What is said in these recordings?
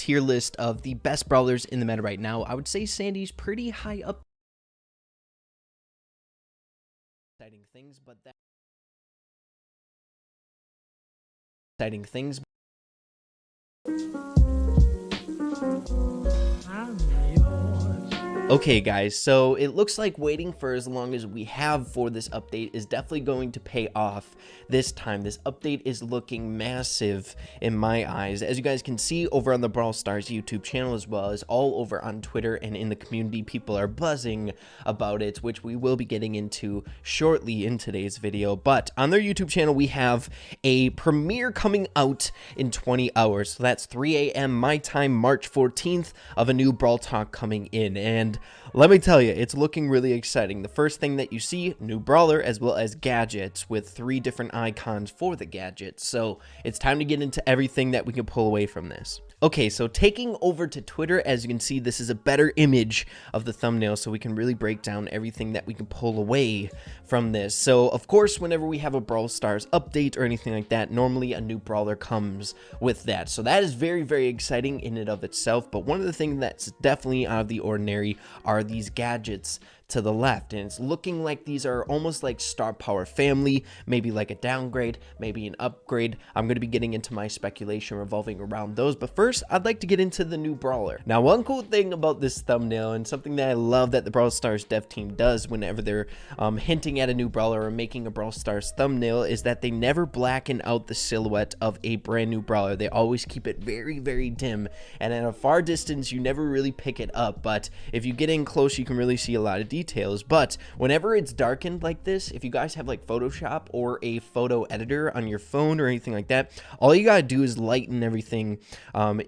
tier list of the best brawlers in the meta right now, I would say Sandy's pretty high up. Exciting things, but that exciting things. Okay guys, so it looks like waiting for as long as we have for this update is definitely going to pay off this time. This update is looking massive in my eyes. As you guys can see over on the Brawl Stars YouTube channel, as well as all over on Twitter and in the community, people are buzzing about it, which we will be getting into shortly in today's video. But on their YouTube channel, we have a premiere coming out in 20 hours. So that's 3 a.m. my time, March 14th, of a new Brawl Talk coming in. And let me tell you, it's looking really exciting. The first thing that you see, new brawler as well as gadgets with 3 different icons for the gadgets. So it's time to get into everything that we can pull away from this. Okay, so taking over to Twitter, as you can see, this is a better image of the thumbnail, so we can really break down everything that we can pull away from this. So, of course, whenever we have a Brawl Stars update or anything like that, normally a new brawler comes with that. So that is very, very exciting in and of itself. But one of the things that's definitely out of the ordinary are these gadgets to the left, and it's looking like these are almost like star power family, maybe like a downgrade, maybe an upgrade. I'm going to be getting into my speculation revolving around those, but first I'd like to get into the new brawler. Now, one cool thing about this thumbnail, and something that I love that the Brawl Stars dev team does whenever they're hinting at a new brawler or making a Brawl Stars thumbnail, is that they never blacken out the silhouette of a brand new brawler. They always keep it very, very dim, and at a far distance you never really pick it up, but if you get in close you can really see a lot of details. But whenever it's darkened like this, if you guys have like Photoshop or a photo editor on your phone or anything like that, all you gotta do is lighten everything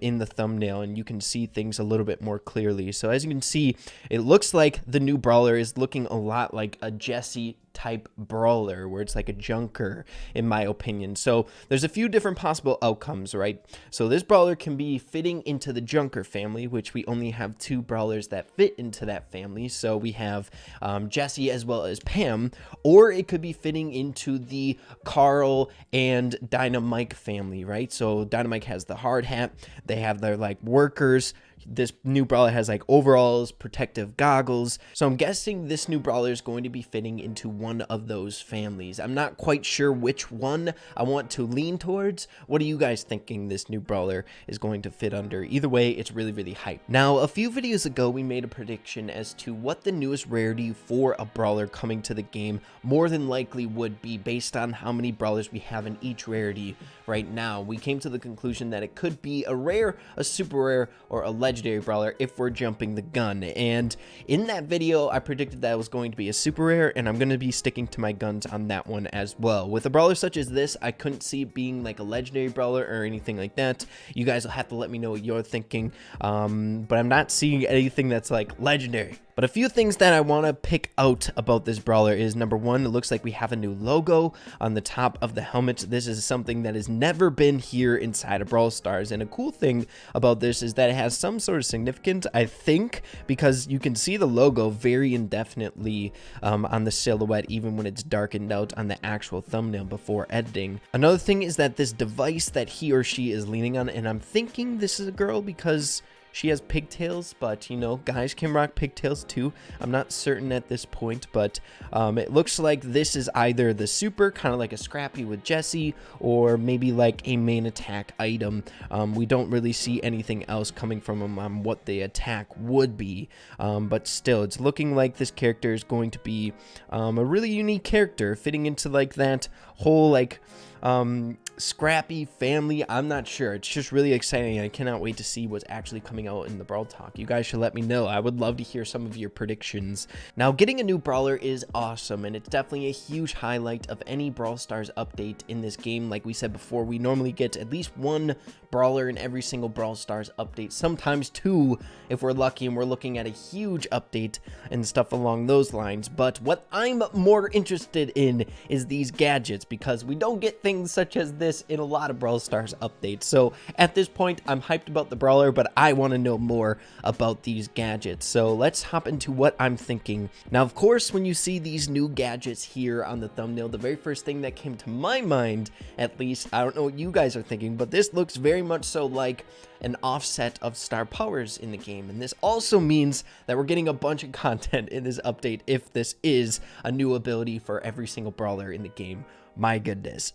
in the thumbnail, and you can see things a little bit more clearly. So as you can see, it looks like the new brawler is looking a lot like a Jessie type brawler, where it's like a junker, in my opinion. So there's a few different possible outcomes, right? So this brawler can be fitting into the junker family, which we only have 2 brawlers that fit into that family. So we have Jessie as well as Pam, or it could be fitting into the Carl and Dynamite family, right? So Dynamite has the hard hat, they have their like workers. This new brawler has like overalls, protective goggles. So I'm guessing this new brawler is going to be fitting into one of those families. I'm not quite sure which one I want to lean towards. What are you guys thinking this new brawler is going to fit under? Either way, it's really, really hype. Now, a few videos ago, we made a prediction as to what the newest rarity for a brawler coming to the game more than likely would be based on how many brawlers we have in each rarity right now. We came to the conclusion that it could be a rare, a super rare, or a legendary brawler if we're jumping the gun. And in that video, I predicted that it was going to be a super rare, and I'm going to be sticking to my guns on that one as well. With a brawler such as this, I couldn't see it being like a legendary brawler or anything like that. You guys will have to let me know what you're thinking, but I'm not seeing anything that's like legendary. But a few things that I want to pick out about this brawler is, number one, it looks like we have a new logo on the top of the helmet. This is something that has never been here inside of Brawl Stars, and a cool thing about this is that it has some sort of significance, I think, because you can see the logo very indefinitely on the silhouette, even when it's darkened out on the actual thumbnail before editing. Another thing is that this device that he or she is leaning on, and I'm thinking this is a girl because she has pigtails, but you know, guys can rock pigtails too. I'm not certain at this point, but it looks like this is either the super, kind of like a Scrappy with Jessie, or maybe like a main attack item. We don't really see anything else coming from them on what the attack would be, but still, it's looking like this character is going to be a really unique character, fitting into like that whole like Scrappy family. I'm not sure. It's just really exciting. I cannot wait to see what's actually coming out in the Brawl Talk. You guys should let me know. I would love to hear some of your predictions. Now, getting a new brawler is awesome, and it's definitely a huge highlight of any Brawl Stars update in this game. Like we said before, we normally get at least 1 brawler in every single Brawl Stars update, sometimes 2 if we're lucky and we're looking at a huge update and stuff along those lines. But what I'm more interested in is these gadgets, because we don't get things such as this this in a lot of Brawl Stars updates. So at this point, I'm hyped about the Brawler, but I want to know more about these gadgets. So let's hop into what I'm thinking. Now, of course, when you see these new gadgets here on the thumbnail, the very first thing that came to my mind, at least, I don't know what you guys are thinking, but this looks very much so like an offset of star powers in the game. And this also means that we're getting a bunch of content in this update if this is a new ability for every single brawler in the game. My goodness.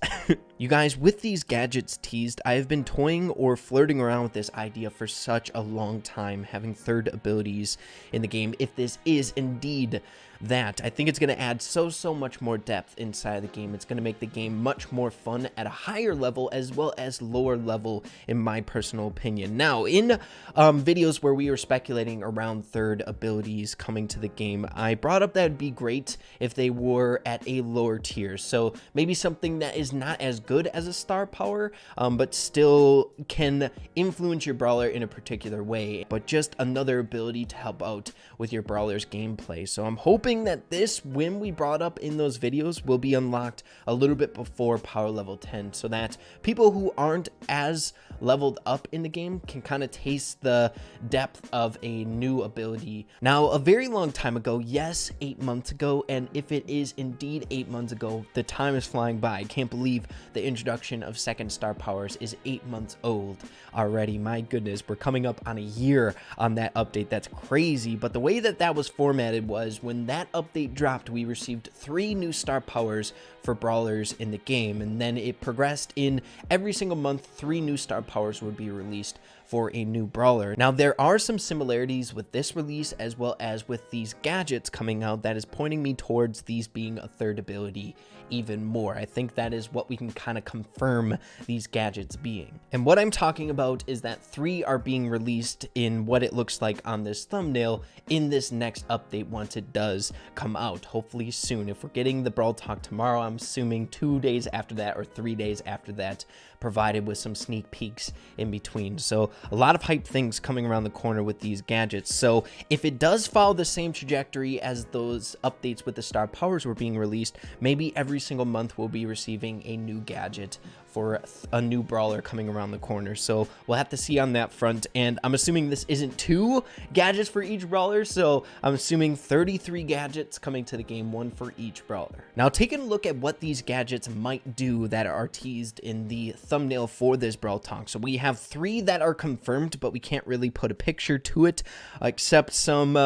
You guys, with these gadgets teased, I have been toying or flirting around with this idea for such a long time, having third abilities in the game. If this is indeed that, I think it's going to add so much more depth inside the game. It's going to make the game much more fun at a higher level as well as lower level, in my personal opinion. Now, in videos where we were speculating around third abilities coming to the game, I brought up that it'd be great if they were at a lower tier. So maybe something that is not as good as a star power, but still can influence your brawler in a particular way, but just another ability to help out with your brawler's gameplay. So I'm hoping that this win we brought up in those videos will be unlocked a little bit before power level 10, so that people who aren't as leveled up in the game can kind of taste the depth of a new ability. Now, a very long time ago, yes, 8 months ago, and if it is indeed 8 months ago, the time is flying by. I can't believe the introduction of second star powers is 8 months old already. My goodness, we're coming up on a year on that update. That's crazy. But the way that was formatted was when that update dropped, we received 3 new star powers for brawlers in the game, and then it progressed in every single month 3 new star powers would be released for a new brawler. Now, there are some similarities with this release as well as with these gadgets coming out that is pointing me towards these being a third ability even more. I think that is what we can kind of confirm these gadgets being. And what I'm talking about is that 3 are being released in what it looks like on this thumbnail in this next update once it does come out, hopefully soon. If we're getting the Brawl Talk tomorrow, I'm assuming 2 days after that or 3 days after that, provided with some sneak peeks in between. So a lot of hype things coming around the corner with these gadgets. So if it does follow the same trajectory as those updates with the star powers were being released, maybe every single month we'll be receiving a new gadget for a new brawler coming around the corner. So we'll have to see on that front. And I'm assuming this isn't 2 gadgets for each brawler, so I'm assuming 33 gadgets coming to the game, 1 for each brawler. Now, taking a look at what these gadgets might do that are teased in the thumbnail for this Brawl Talk. So we have 3 that are confirmed, but we can't really put a picture to it except some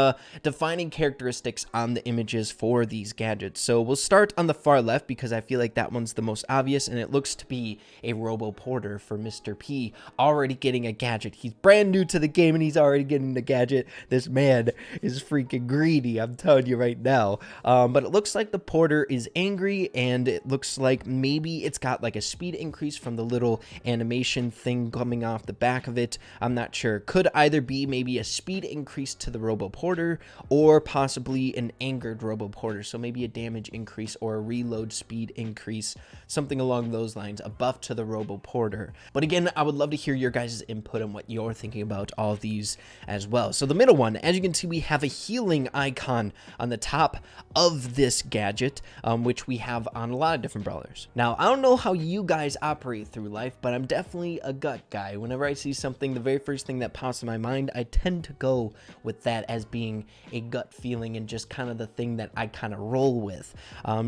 defining characteristics on the images for these gadgets. So we'll start on the far left because I feel like that one's the most obvious, and it looks to be a Robo Porter for Mr. P, already getting a gadget. He's brand new to the game and he's already getting the gadget. This man is freaking greedy, I'm telling you right now. But it looks like the Porter is angry, and it looks like maybe it's got like a speed increase from the little animation thing coming off the back of it. I'm not sure. Could either be maybe a speed increase to the Robo Porter or possibly an angered Robo Porter. So maybe a damage increase or a reload speed increase, something along those lines, a buff to the Robo Porter. But again, I would love to hear your guys' input on what you're thinking about all of these as well. So the middle one, as you can see, we have a healing icon on the top of this gadget, which we have on a lot of different brawlers. Now, I don't know how you guys operate through life, but I'm definitely a gut guy. Whenever I see something, the very first thing that pops in my mind, I tend to go with that as being a gut feeling and just kind of the thing that I kind of roll with.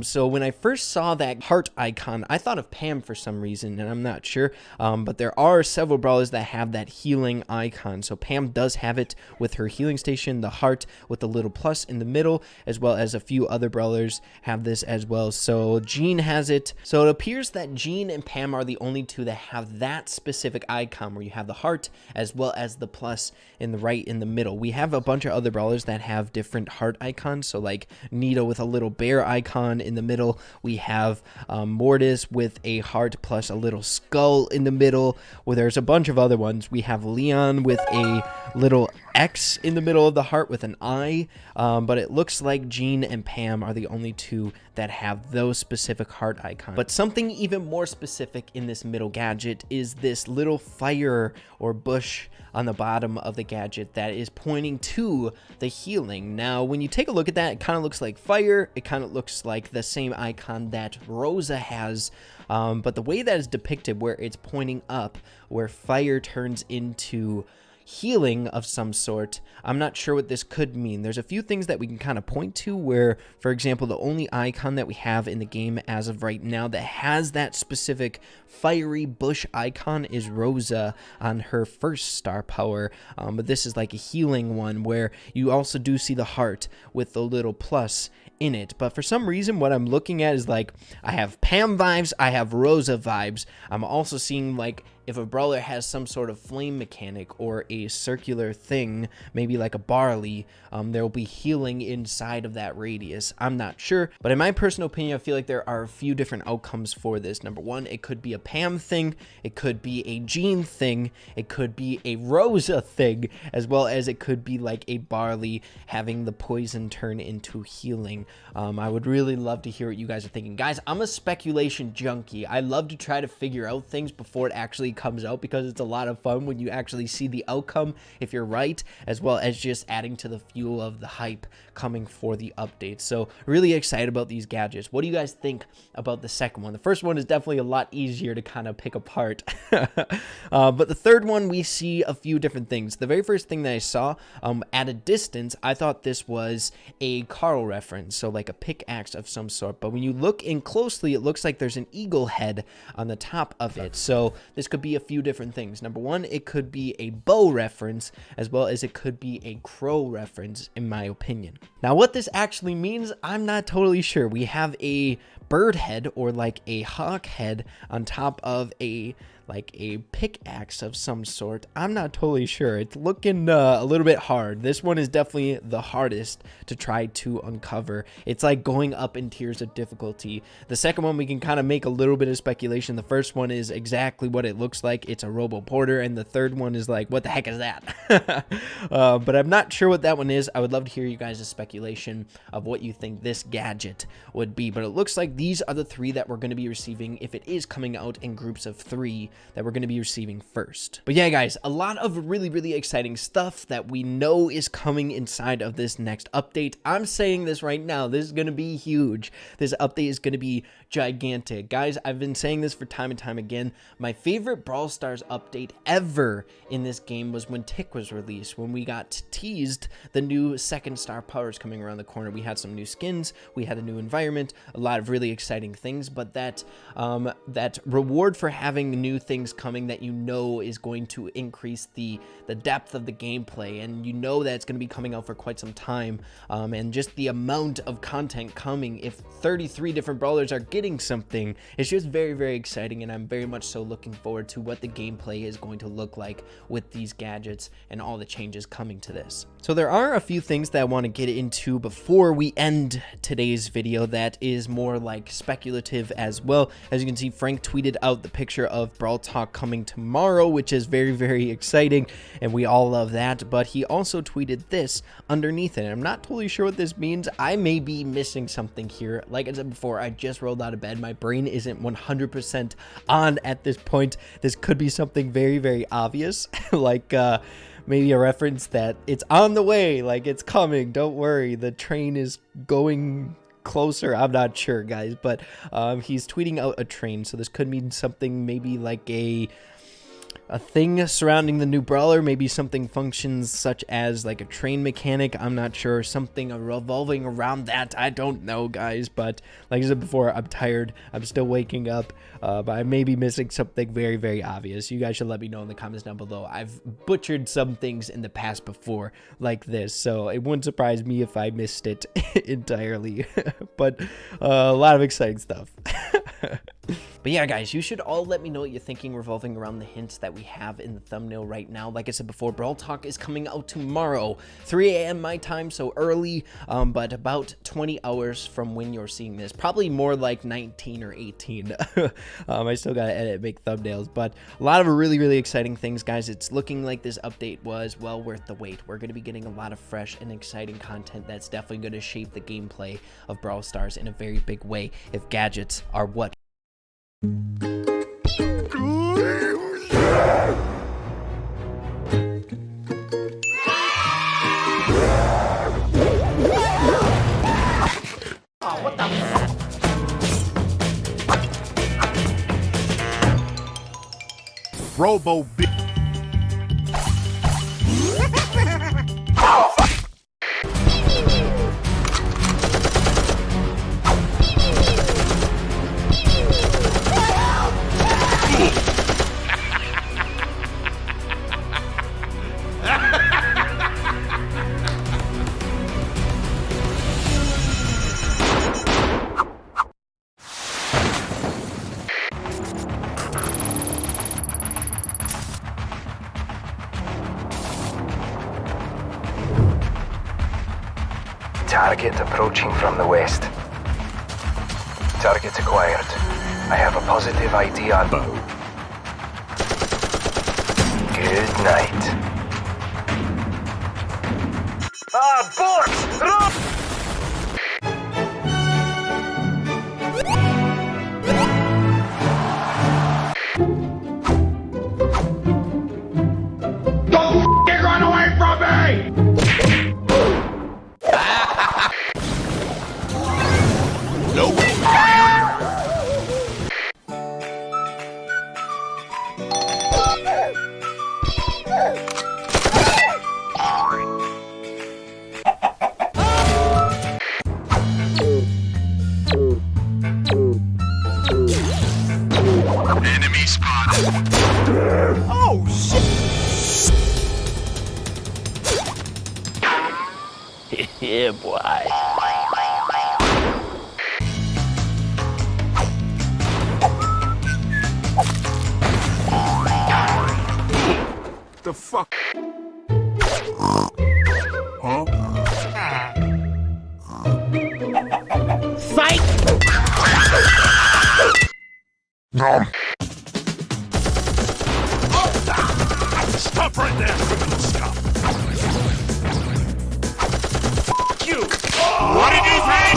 So when I first saw that heart icon, I thought of Pam for some reason, and I'm not sure, but there are several brawlers that have that healing icon. So Pam does have it with her healing station, the heart with the little plus in the middle, as well as a few other brawlers have this as well. So Jean has it. So it appears that Jean and Pam are the only 2 that have that specific icon where you have the heart as well as the plus in the middle. We have a bunch of other brawlers that have different heart icons. So like Nita with a little bear icon in the middle. We have Mortis with a heart plus a little skull in the middle. Where there's a bunch of other ones. We have Leon with a little X in the middle of the heart with an eye, but it looks like Jean and Pam are the only 2 that have those specific heart icons. But something even more specific in this middle gadget is this little fire or bush on the bottom of the gadget that is pointing to the healing. Now, when you take a look at that, it kind of looks like fire. It kind of looks like the same icon that Rosa has But the way that is depicted, where it's pointing up, where fire turns into healing of some sort, I'm not sure what this could mean. There's a few things that we can kind of point to where, for example, the only icon that we have in the game as of right now that has that specific fiery bush icon is Rosa on her first star power, but this is like a healing one where you also do see the heart with the little plus in it. But for some reason, what I'm looking at is like, I have Pam vibes, I have Rosa vibes. I'm also seeing like if a brawler has some sort of flame mechanic or a circular thing, maybe like a barley, there will be healing inside of that radius. I'm not sure, but in my personal opinion, I feel like there are a few different outcomes for this. Number one, it could be a Pam thing, it could be a Jean thing, it could be a Rosa thing, as well as it could be like a barley having the poison turn into healing. I would really love to hear what you guys are thinking. Guys, I'm a speculation junkie. I love to try to figure out things before it actually comes out because it's a lot of fun when you actually see the outcome if you're right, as well as just adding to the fuel of the hype coming for the update. So really excited about these gadgets. What do you guys think about the second one? The first one is definitely a lot easier to kind of pick apart, but the third one, we see a few different things. The very first thing that I saw at a distance, I thought this was a Carl reference, so like a pickaxe of some sort, but when you look in closely, it looks like there's an eagle head on the top of it. So this could be a few different things. Number one, it could be a bow reference, as well as it could be a crow reference, in my opinion. Now, what this actually means, I'm not totally sure. We have a bird head or like a hawk head on top of a pickaxe of some sort. I'm not totally sure. It's looking a little bit hard. This one is definitely the hardest to try to uncover. It's like going up in tiers of difficulty. The second one, we can kind of make a little bit of speculation. The first one is exactly what it looks like. It's a robo porter, and the third one is like, what the heck is that? But I'm not sure what that one is. I would love to hear you guys' speculation of what you think this gadget would be. But it looks like these are the three that we're going to be receiving if it is coming out in groups of 3 that we're going to be receiving first. But yeah, guys, a lot of really exciting stuff that we know is coming inside of this next update. I'm saying this right now. This is going to be huge. This update is going to be gigantic. Guys, I've been saying this for time and time again. My favorite Brawl Stars update ever in this game was when Tick was released, when we got teased the new second star powers coming around the corner. We had some new skins, we had a new environment, a lot of really exciting things, but that reward for having new things coming that you know is going to increase the depth of the gameplay, and you know that it's going to be coming out for quite some time, and just the amount of content coming, if 33 different brawlers are getting something, it's just very exciting, and I'm very much so looking forward to what the gameplay is going to look like with these gadgets and all the changes coming to this. So there are a few things that I want to get into before we end today's video that is more like speculative as well. As you can see, Frank tweeted out the picture of Brawl Talk coming tomorrow, which is very exciting, and we all love that. But he also tweeted this underneath it, and I'm not totally sure what this means. I may be missing something here. Like I said before, I just rolled out of bed. My brain isn't 100% on at this point. This could be something very obvious, like maybe a reference that it's on the way, like it's coming, don't worry, the train is going closer. I'm not sure, guys, but he's tweeting out a train, so this could mean something maybe like a thing surrounding the new brawler, maybe something functions such as like a train mechanic. I'm not sure, something revolving around that. I don't know, guys, but like I said before, I'm tired, I'm still waking up, but I may be missing something very obvious. You guys should let me know in the comments down below. I've butchered some things in the past before like this, so it wouldn't surprise me if I missed it entirely. But a lot of exciting stuff. But yeah, guys, you should all let me know what you're thinking revolving around the hints that we have in the thumbnail right now. Like I said before, Brawl Talk is coming out tomorrow, 3 a.m. my time, so early, but about 20 hours from when you're seeing this. Probably more like 19 or 18. I still gotta edit, make thumbnails, but a lot of really exciting things, guys. It's looking like this update was well worth the wait. We're gonna be getting a lot of fresh and exciting content that's definitely gonna shape the gameplay of Brawl Stars in a very big way if gadgets are what Robo B. Target approaching from the west. Target acquired. I have a positive ID on bow. Good night. Abort! Run! Don't f***ing run away from me! Nope. Enemy spotted. Oh shit! Yeah, boy. The fuck? Huh? Fight! Nom. Stop right there, criminal scum! F you! What did you say?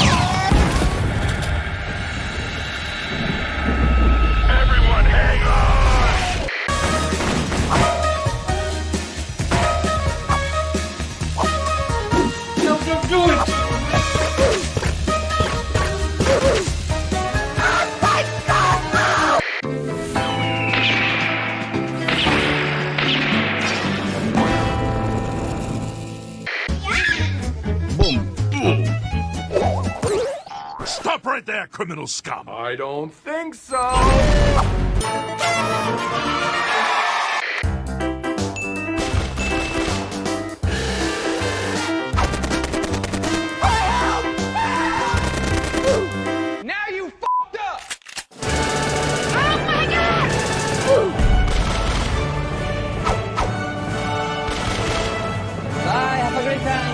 Everyone hang on! Don't do it! Stop right there, criminal scum! I don't think so! Now you f***ed up! Oh my god! Bye, have a great time!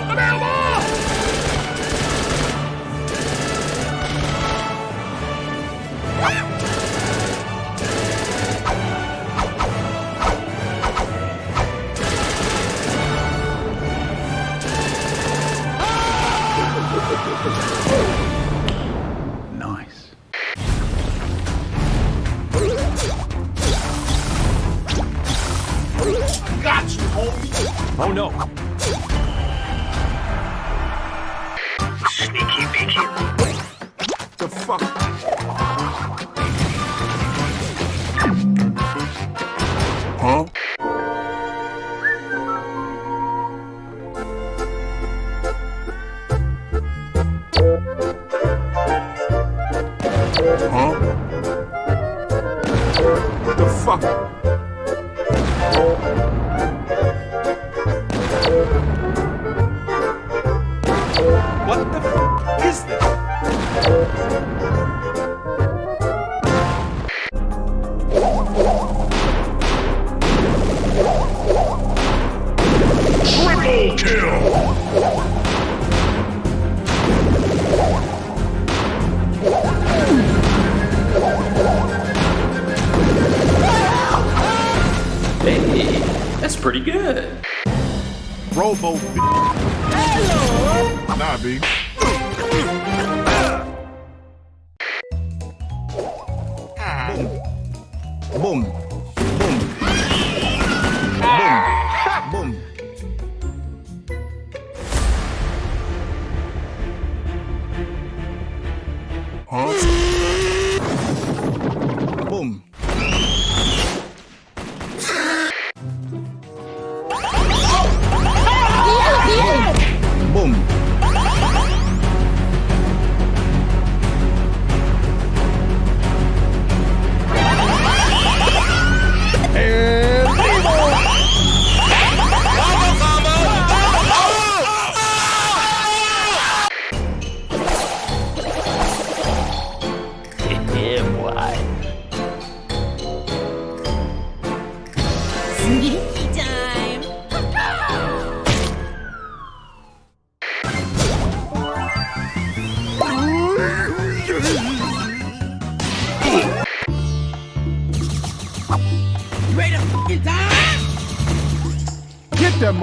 Nice. Got you, homie! Oh no! The fuck? Huh? Huh? The fuck? What the f is this? Triple kill! Hey, that's pretty good. Robo B. Hello! Nah, B. Boom. Boom. Boom. Boom. Huh? Boom.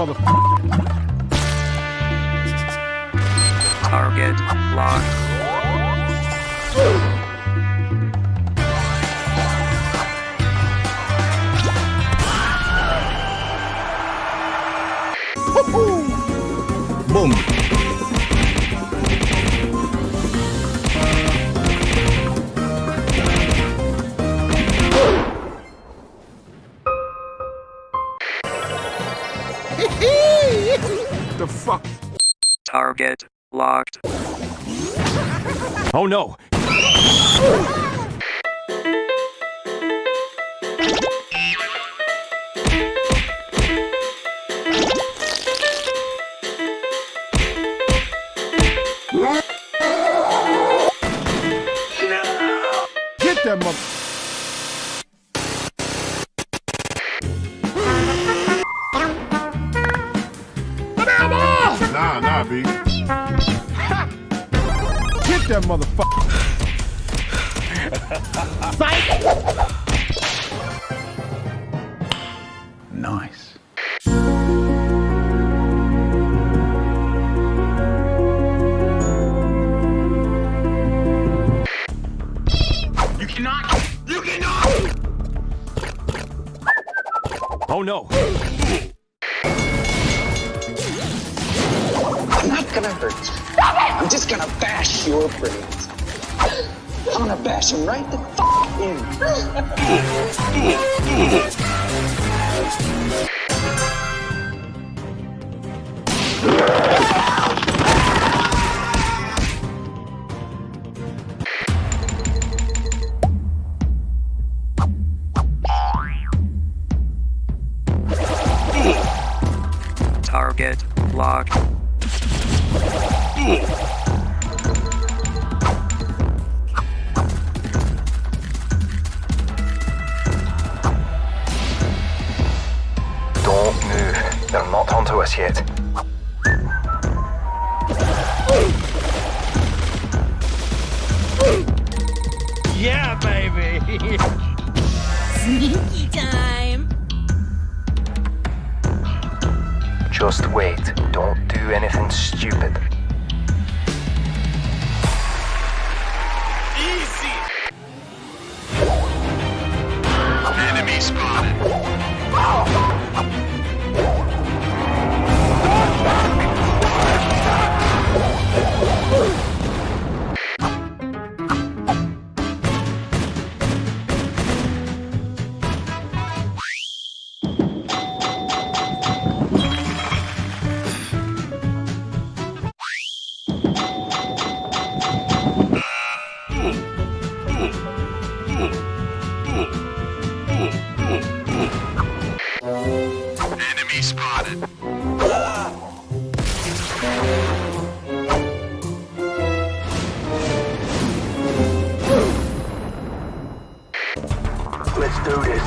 motherfucker. Target locked. Boom. The fuck? Target locked. Oh no. Get that mother. Nah, B. Get that motherfucker. Nice. You cannot! Oh no. I'm not gonna hurt you. I'm just gonna bash your brains. I'm gonna bash him right the f in. Target locked. Don't move. They're not onto us yet. Yeah, baby. Sneaky time. Just wait. Don't do anything stupid. Easy. Enemy spotted. Enemy spotted. Let's do this.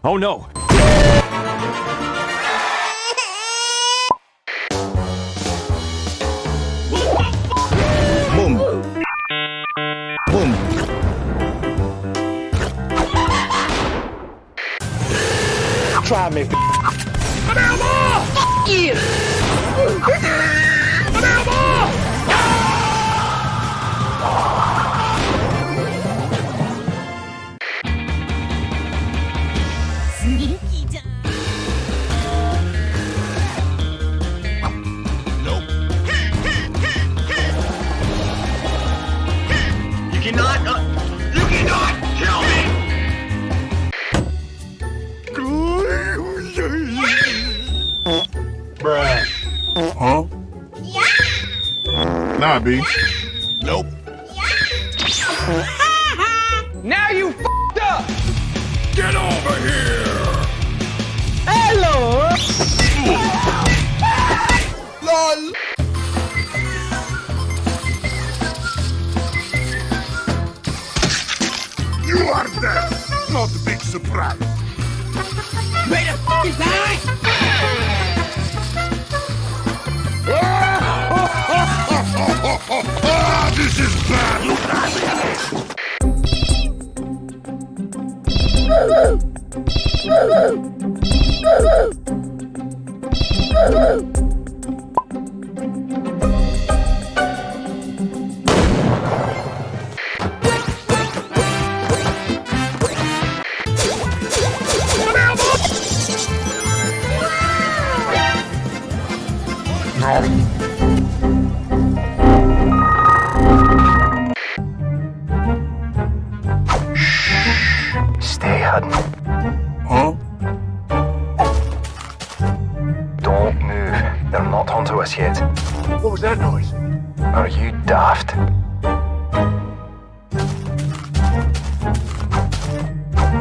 Oh no. Boom. Boom. Try me. Fuck you! Sneaky time. Bobby. Nope. Now you f***ed up! Get over here! Hello! LOL. You are dead! Not a big surprise. Wait a f***ing time! Ah, this is bad! You Stay hidden. Huh? Don't move. They're not onto us yet. What was that noise? Are you daft?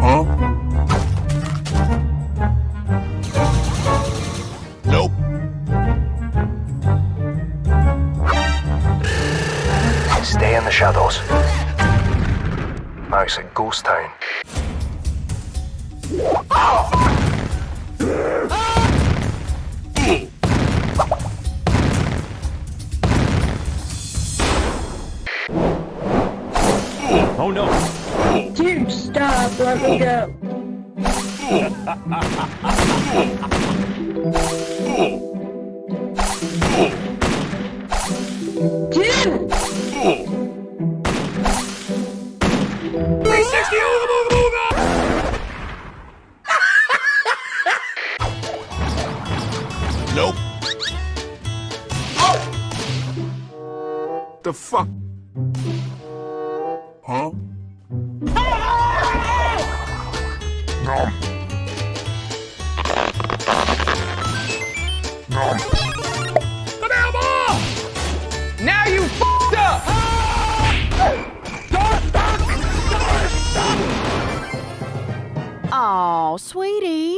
Huh? Nope. Stay in the shadows. Now it's a ghost town. Oh no. Dude, stop, let me go. Dude! 360 Nope. The fuck? Huh? Nom. Nom. Now you f***ed up! Aw, sweetie.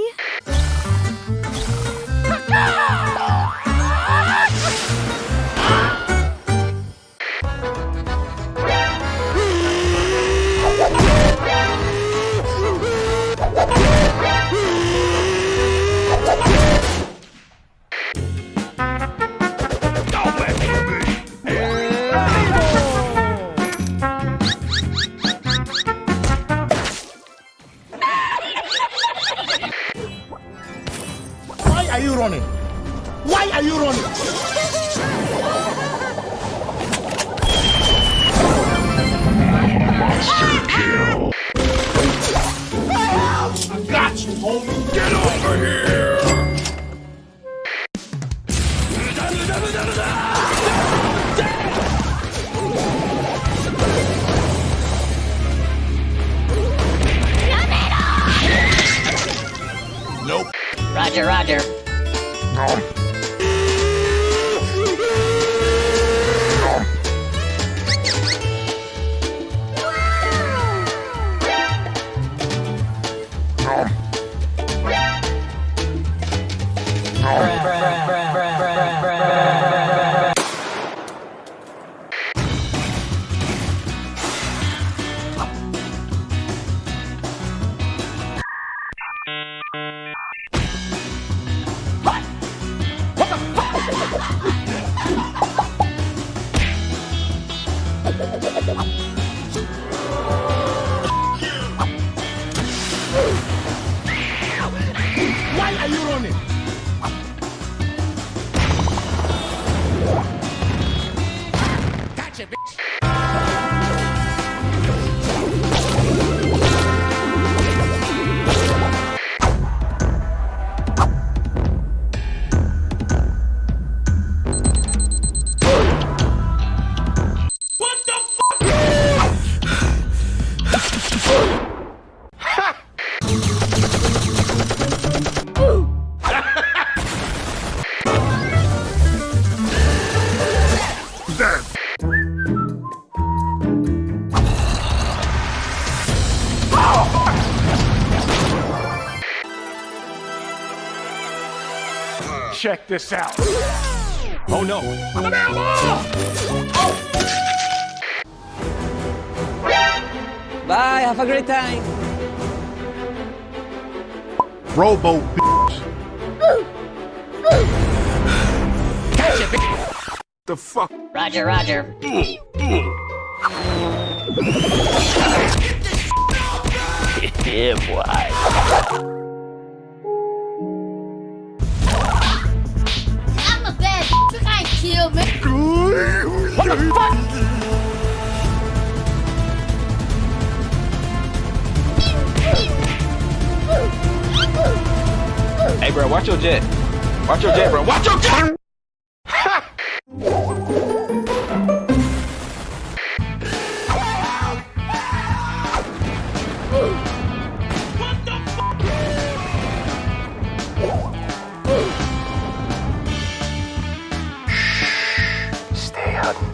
Don't let me be. Why are you running? Why are you running? Monster kill. I got you, homie. Get over here. Nope. Roger, Roger. Nom. Nom. Nom. Nom. Why are you running? Gotcha, bitch. What the There. check this out. Oh no. Bye, have a great time. Robo bitch. The fuck? Roger, Roger. Yeah, boy. I'm a bad you can't kill me. What the fuck? Hey, bro, watch your jet. Watch your jet, bro. Watch your jet! Stay hidden.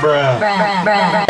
Bruh. Bruh, bruh, bruh.